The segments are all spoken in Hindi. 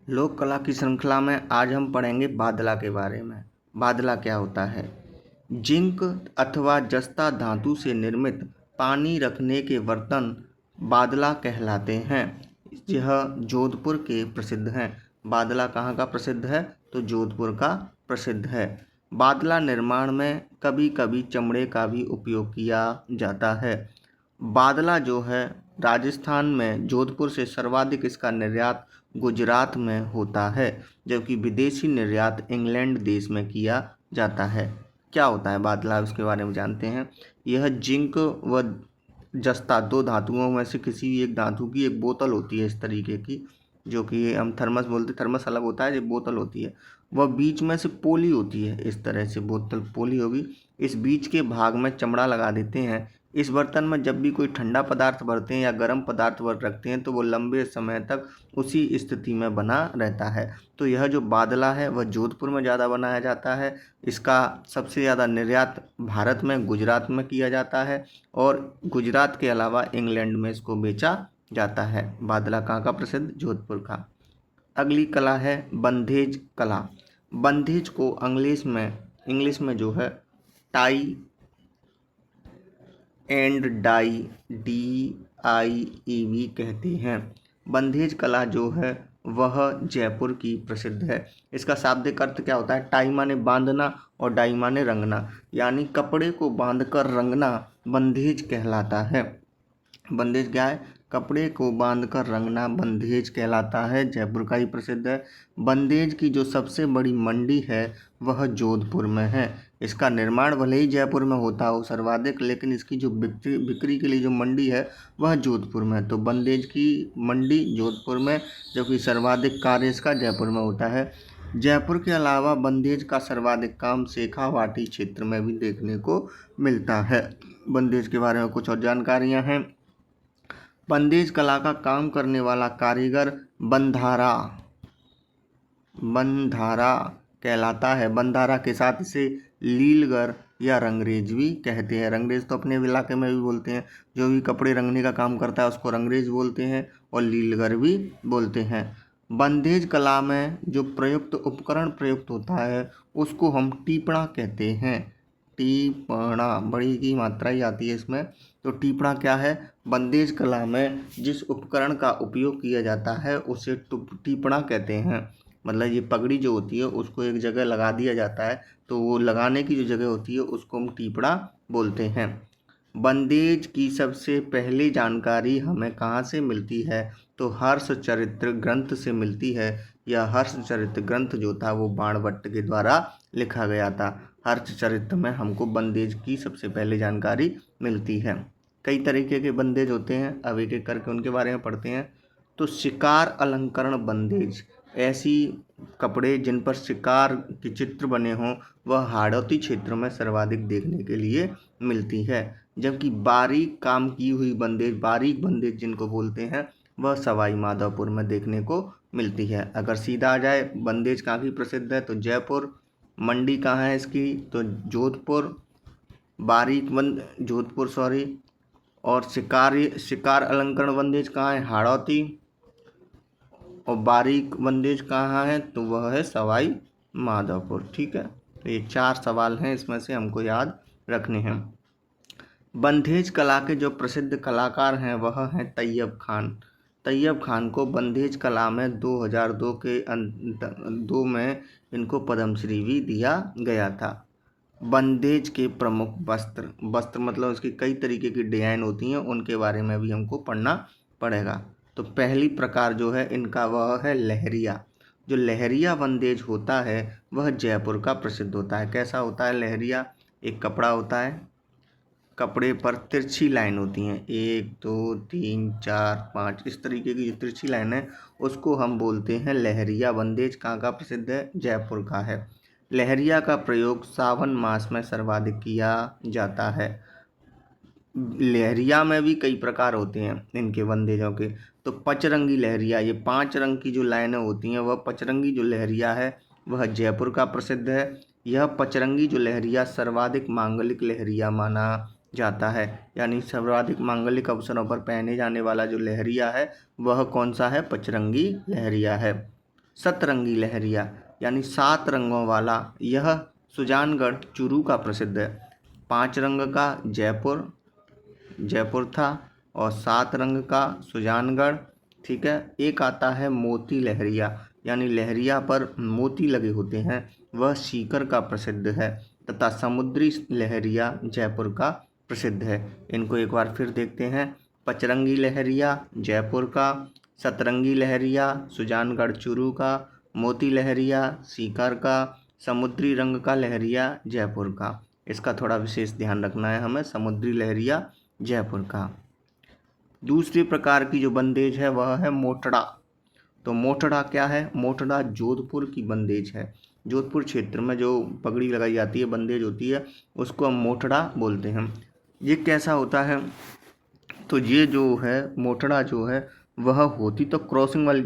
लोक कला की श्रृंखला में आज हम पढ़ेंगे बादला के बारे में। बादला क्या होता है? जिंक अथवा जस्ता धातु से निर्मित पानी रखने के बर्तन बादला कहलाते हैं। यह जोधपुर के प्रसिद्ध हैं। बादला कहाँ का प्रसिद्ध है? तो जोधपुर का प्रसिद्ध है। बादला निर्माण में कभी कभी चमड़े का भी उपयोग किया जाता है। बादला जो है राजस्थान में जोधपुर से सर्वाधिक इसका निर्यात गुजरात में होता है, जबकि विदेशी निर्यात इंग्लैंड देश में किया जाता है। क्या होता है बादला, उसके बारे में जानते हैं। यह जिंक व जस्ता दो धातुओं में से किसी भी एक धातु की एक बोतल होती है इस तरीके की, जो कि हम थर्मस बोलते। थर्मस अलग होता है, जो बोतल होती है वह बीच में से पोली होती है। इस तरह से बोतल पोली होगी। इस बीच के भाग में चमड़ा लगा देते हैं। इस बर्तन में जब भी कोई ठंडा पदार्थ भरते हैं या गर्म पदार्थ भर रखते हैं तो वो लंबे समय तक उसी स्थिति में बना रहता है। तो यह जो बादला है वह जोधपुर में ज़्यादा बनाया जाता है। इसका सबसे ज़्यादा निर्यात भारत में गुजरात में किया जाता है और गुजरात के अलावा इंग्लैंड में इसको बेचा जाता है। बादला कहाँ का प्रसिद्ध? जोधपुर का। अगली कला है बंधेज कला। बंधेज को इंग्लिश में जो है टाई एंड डाई DIEV कहते हैं। बंधेज कला जो है वह जयपुर की प्रसिद्ध है। इसका शाब्दिक अर्थ क्या होता है? टाई माने बांधना और डाई माने रंगना, यानी कपड़े को बांधकर रंगना बंधेज कहलाता है। बंधेज क्या है? कपड़े को बांधकर रंगना बंधेज कहलाता है। जयपुर का ही प्रसिद्ध है। बंधेज की जो सबसे बड़ी मंडी है वह जोधपुर में है। इसका निर्माण भले ही जयपुर में होता हो सर्वाधिक, लेकिन इसकी जो बिक्री के लिए जो मंडी है वह जोधपुर में है। तो बंधेज की मंडी जोधपुर में, जबकि सर्वाधिक कार्य इसका जयपुर में होता है। जयपुर के अलावा बंधेज का सर्वाधिक काम शेखावाटी क्षेत्र में भी देखने को मिलता है। बंधेज के बारे में कुछ और जानकारियाँ हैं। बंधेज कला का काम करने वाला कारीगर बंधारा कहलाता है। बंधारा के साथ इसे लीलगर या रंगरेज भी कहते हैं। रंगरेज तो अपने इलाके में भी बोलते हैं। जो भी कपड़े रंगने का काम करता है उसको रंगरेज बोलते हैं और लीलगर भी बोलते हैं। बंधेज कला में जो प्रयुक्त उपकरण प्रयुक्त होता है उसको हम टीपड़ा कहते हैं। टीपड़ा, बड़ी की मात्रा ही आती है इसमें। तो टीपड़ा क्या है? बंधेज कला में जिस उपकरण का उपयोग किया जाता है उसे टीपड़ा कहते हैं। मतलब ये पगड़ी जो होती है उसको एक जगह लगा दिया जाता है, तो वो लगाने की जो जगह होती है उसको हम टीपड़ा बोलते हैं। बंधेज की सबसे पहली जानकारी हमें कहाँ से मिलती है? तो हर्षचरित्र ग्रंथ से मिलती है। यह हर्षचरित्र ग्रंथ जो था वो बाणभट्ट के द्वारा लिखा गया था। हर्षचरित्र में हमको बंधेज की सबसे पहले जानकारी मिलती है। कई तरीके के बंधेज होते हैं, अब एक एक करके उनके बारे में पढ़ते हैं। तो शिकार अलंकरण बंधेज, ऐसी कपड़े जिन पर शिकार के चित्र बने हों वह हाड़ौती क्षेत्र में सर्वाधिक देखने के लिए मिलती है। जबकि बारीक काम की हुई बंधेज, बारीक बंधेज जिनको बोलते हैं, वह सवाई माधोपुर में देखने को मिलती है। अगर सीधा आ जाए बंधेज कहाँ की प्रसिद्ध है तो जयपुर। मंडी कहाँ है इसकी? तो जोधपुर। जोधपुर सॉरी। और शिकार अलंकरण बंधेज कहाँ है? हाड़ौती। और बारीक बंधेज कहाँ है? तो वह है सवाई माधोपुर। ठीक है, तो ये 4 सवाल हैं, इसमें से हमको याद रखने हैं। बंधेज कला के जो प्रसिद्ध कलाकार हैं वह हैं तैयब खान। तैयब खान को बंधेज कला में 2002 में इनको पद्मश्री भी दिया गया था। बंधेज के प्रमुख वस्त्र मतलब उसकी कई तरीके की डिजाइन होती हैं, उनके बारे में भी हमको पढ़ना पड़ेगा। तो पहली प्रकार जो है इनका वह है लहरिया। जो लहरिया बंधेज होता है वह जयपुर का प्रसिद्ध होता है। कैसा होता है लहरिया? एक कपड़ा होता है, कपड़े पर तिरछी लाइन होती हैं, 1 2 3 4 5, इस तरीके की जो तिरछी लाइन है उसको हम बोलते हैं लहरिया बंधेज। कहाँ का प्रसिद्ध है? जयपुर का है। लहरिया का प्रयोग सावन मास में सर्वाधिक किया जाता है। लहरिया में भी कई प्रकार होते हैं इनके बंधेजों के। तो पचरंगी लहरिया, ये 5 रंग की जो लाइनें होती हैं वह पचरंगी जो लहरिया है वह जयपुर का प्रसिद्ध है। यह पचरंगी जो लहरिया सर्वाधिक मांगलिक लहरिया माना जाता है, यानी सर्वाधिक मांगलिक अवसरों पर पहने जाने वाला जो लहरिया है वह कौन सा है? पचरंगी लहरिया है। सतरंगी लहरिया यानी 7 रंगों वाला यह सुजानगढ़ चूरू का प्रसिद्ध है। 5 रंग का जयपुर था और 7 रंग का सुजानगढ़। ठीक है। एक आता है मोती लहरिया यानी लहरिया पर मोती लगे होते हैं, वह सीकर का प्रसिद्ध है। तथा समुद्री लहरिया जयपुर का प्रसिद्ध है। इनको एक बार फिर देखते हैं। पचरंगी लहरिया जयपुर का, सतरंगी लहरिया सुजानगढ़ चूरू का, मोती लहरिया सीकर का, समुद्री रंग का लहरिया जयपुर का। इसका थोड़ा विशेष ध्यान रखना है हमें, समुद्री लहरिया जयपुर का। दूसरी प्रकार की जो बंदेज है वह है मोटड़ा। तो मोटड़ा क्या है? मोटड़ा जोधपुर की बंदेज है। जोधपुर क्षेत्र में जो पगड़ी लगाई जाती है, बंदेज होती है, उसको हम मोटड़ा बोलते हैं। ये कैसा होता है? तो ये जो है मोटड़ा जो है वह होती तो क्रॉसिंग वाली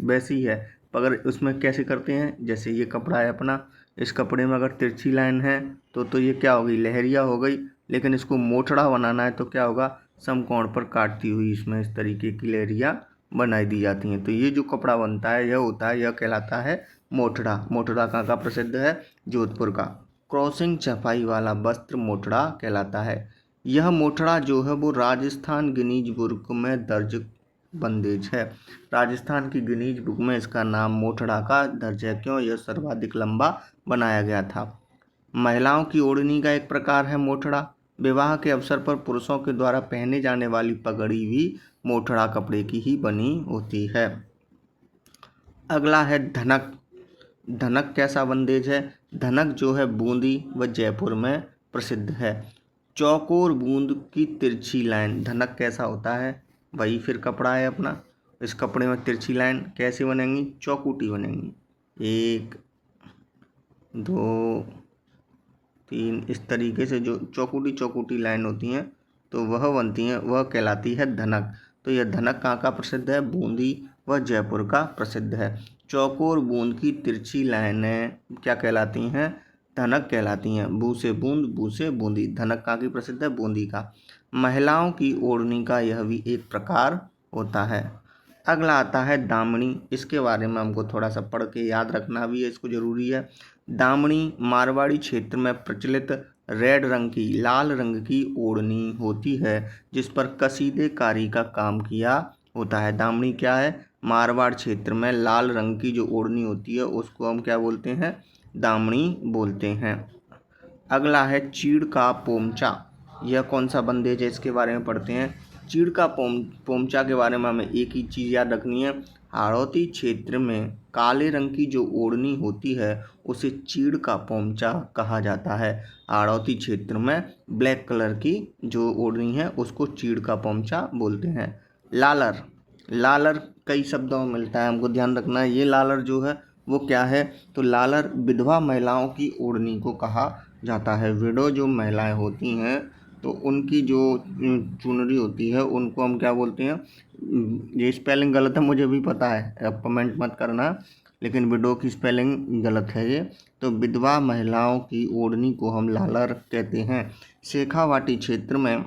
वैसी ही है, मगर उसमें कैसे करते हैं, जैसे ये कपड़ा है अपना, इस कपड़े में अगर तिरछी लाइन है तो ये क्या होगी? लहरिया हो गई। लेकिन इसको मोटड़ा बनाना है तो क्या होगा? समकोण पर काटती हुई इसमें इस तरीके की लहरिया बनाई दी जाती हैं। तो ये जो कपड़ा बनता है यह होता है, यह कहलाता है मोटड़ा। मोटड़ा कहाँ का प्रसिद्ध है? जोधपुर का। क्रॉसिंग छपाई वाला वस्त्र मोटड़ा कहलाता है। यह मोटड़ा जो है वो राजस्थान गिनीज बुक में दर्ज बंदेज है। राजस्थान की गिनीज बुक में इसका नाम मोटड़ा का दर्ज है। क्यों? यह सर्वाधिक लंबा बनाया गया था। महिलाओं की ओढ़नी का एक प्रकार है मोटड़ा। विवाह के अवसर पर पुरुषों के द्वारा पहने जाने वाली पगड़ी भी मोटड़ा कपड़े की ही बनी होती है। अगला है धनक। धनक कैसा बंदेज है? धनक जो है बूंदी व जयपुर में प्रसिद्ध है। चौकोर बूंद की तिरछी लाइन। धनक कैसा होता है? वही फिर कपड़ा है अपना, इस कपड़े में तिरछी लाइन कैसे बनेंगी? चौकुटी बनेंगी। 1 2 3 इस तरीके से जो चौकुटी लाइन होती हैं तो वह बनती हैं, वह कहलाती है धनक। तो यह धनक कहाँ का प्रसिद्ध है? बूंदी व जयपुर का प्रसिद्ध है। चौकोर बूंद की तिरछी लाइनें क्या कहलाती हैं? धनक कहलाती हैं। बू से बूंद, बू से बूंदी। धनक कहाँ की प्रसिद्ध है? बूंदी का। महिलाओं की ओढ़नी का यह भी एक प्रकार होता है। अगला आता है दामनी। इसके बारे में हमको थोड़ा सा पढ़ के याद रखना भी है, इसको जरूरी है। दामनी मारवाड़ी क्षेत्र में प्रचलित रेड रंग की, लाल रंग की ओढ़नी होती है जिस पर कसीदेकारी का काम किया होता है। दामनी क्या है? मारवाड़ क्षेत्र में लाल रंग की जो ओढ़नी होती है उसको हम क्या बोलते हैं? दामनी बोलते हैं। अगला है चीड़ का पोमचा। यह कौन सा बंदेज है? इसके बारे में पढ़ते हैं। चीड़ का पोमचा के बारे में हमें एक ही चीज़ याद रखनी है। हाड़ौती क्षेत्र में काले रंग की जो ओढ़नी होती है उसे चीड़ का पोमचा कहा जाता है। हाड़ौती क्षेत्र में ब्लैक कलर की जो ओढ़नी है उसको चीड़ का पोमचा बोलते हैं। लालर। लालर कई शब्दों में मिलता है, हमको ध्यान रखना है। ये लालर जो है वो क्या है? तो लालर विधवा महिलाओं की ओढ़नी को कहा जाता है। विडो जो महिलाएं होती हैं तो उनकी जो चुनरी होती है उनको हम क्या बोलते हैं? ये स्पेलिंग गलत है, मुझे भी पता है, अब कमेंट मत करना, लेकिन विडो की स्पेलिंग गलत है ये। तो विधवा महिलाओं की ओढ़नी को हम लालर कहते हैं। शेखावाटी क्षेत्र में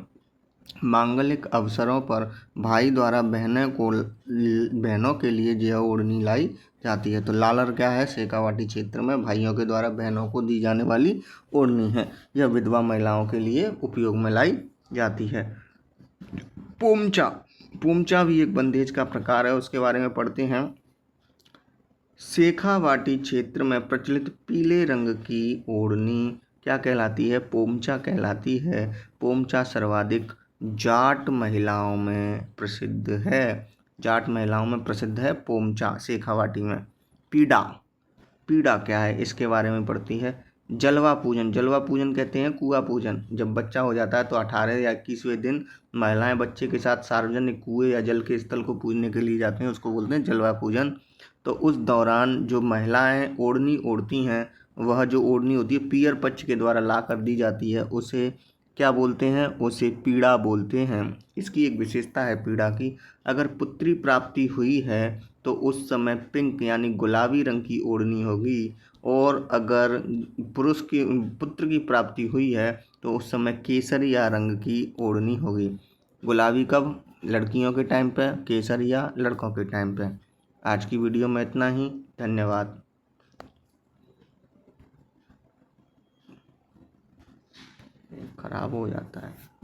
मांगलिक अवसरों पर भाई द्वारा बहनों के लिए यह ओढ़नी लाई जाती है। तो लालर क्या है? शेखावाटी क्षेत्र में भाइयों के द्वारा बहनों को दी जाने वाली ओढ़नी है। यह विधवा महिलाओं के लिए उपयोग में लाई जाती है। पोमचा। पोमचा भी एक बंदेज का प्रकार है, उसके बारे में पढ़ते हैं। शेखावाटी क्षेत्र में प्रचलित पीले रंग की ओढ़नी क्या कहलाती है? पोमचा कहलाती है। पोमचा सर्वाधिक जाट महिलाओं में प्रसिद्ध है। जाट महिलाओं में प्रसिद्ध है पोमचा शेखावाटी में। पीड़ा। पीड़ा क्या है? इसके बारे में पढ़ती है। जलवा पूजन। जलवा पूजन कहते हैं कुआं पूजन। जब बच्चा हो जाता है तो 18 या 21वें दिन महिलाएं बच्चे के साथ सार्वजनिक कुएं या जल के स्थल को पूजने के लिए जाते हैं, उसको बोलते हैं जलवा पूजन। तो उस दौरान जो महिलाएं ओढ़नी ओढ़ती हैं, वह जो ओढ़नी होती है पियर पक्ष के द्वारा ला कर दी जाती है, उसे क्या बोलते हैं? उसे पीड़ा बोलते हैं। इसकी एक विशेषता है पीड़ा की, अगर पुत्री प्राप्ति हुई है तो उस समय पिंक यानी गुलाबी रंग की ओढ़नी होगी, और अगर पुत्र की प्राप्ति हुई है तो उस समय केसरिया रंग की ओढ़नी होगी। गुलाबी कब? लड़कियों के टाइम पे, केसरिया लड़कों के टाइम पे। आज की वीडियो में इतना ही। धन्यवाद। खराब हो जाता है।